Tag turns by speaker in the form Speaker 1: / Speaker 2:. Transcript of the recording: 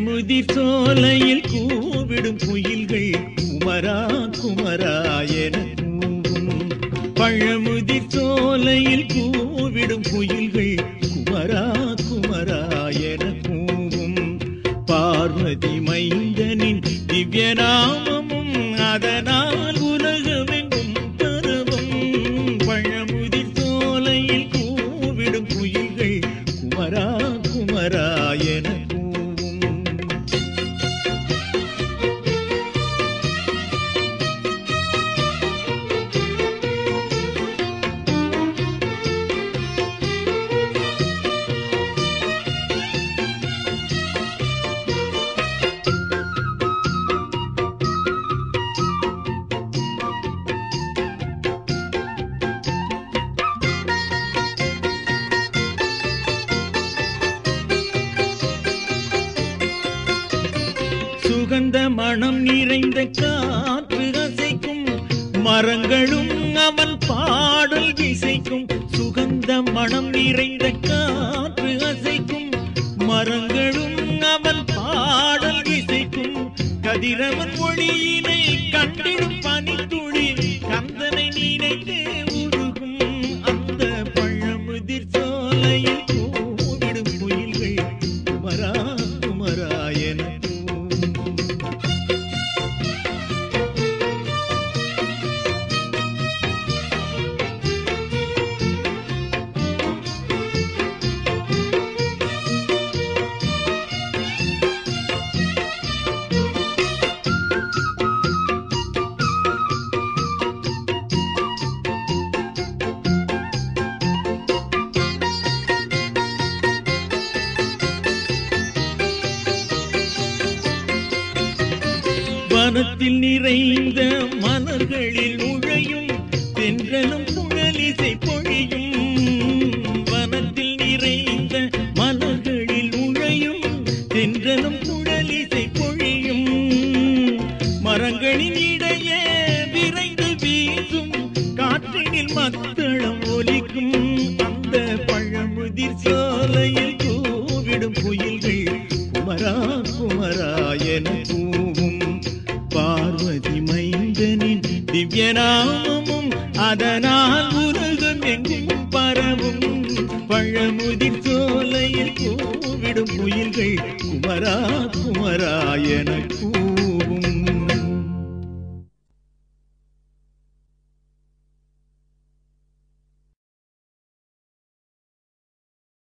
Speaker 1: பழமுதிர் சோலையில் கூவிடும் குயில்கள் குமரா குமரா என கூவும். பழமுதிர் சோலையில் கூவிடும் குயில்கள் குமரா குமரா என கூவும். பார்வதி மைந்தனின் திவ்ய நாமமும் அதனால் உலகமெங்கும் பரவும். பழமுதிர் சோலையில் கூவிடும் குயில்கள் குமரா குமரா என சுகந்த மனம் நிறைந்த காற்று அசைக்கும். மரங்களும் அவன் பாடல் இசைக்கும். சுகந்த மனம் நிறைந்த காற்று அசைக்கும். மரங்களும் அவன் பாடல் இசைக்கும். கதிரவன் ஒளியினை கண்டிடும் பனித்துளி கந்தனை நினைத்து உருகும். அந்த பழமுதிர் சோலையில் கூவிடும் குயில்கள் குமரா குமரா என வனத்தில் நிறைந்த மலர்களில் நுழையும் தென்றலும் புகழிசை பொழியும். வனத்தில் நிறைந்த மலர்களில் நுழையும் தென்றலும் புகழிசை பொழியும். மரங்களின் இடையே விரைந்து வீசும் காற்றினில் மத்தளம் ஒலிக்கும். அந்த பழமுதிர் சோலையில் கூவிடும் குயில்கள் குமரா குமரா என கூவும். பார்வதி மைந்தனின் திவ்ய நாமமும் அதனால் உலகம் எங்கும் பரவும். பழமுதிர் சோலையில் கூவிடும் குயில்கள் குமரா குமரா என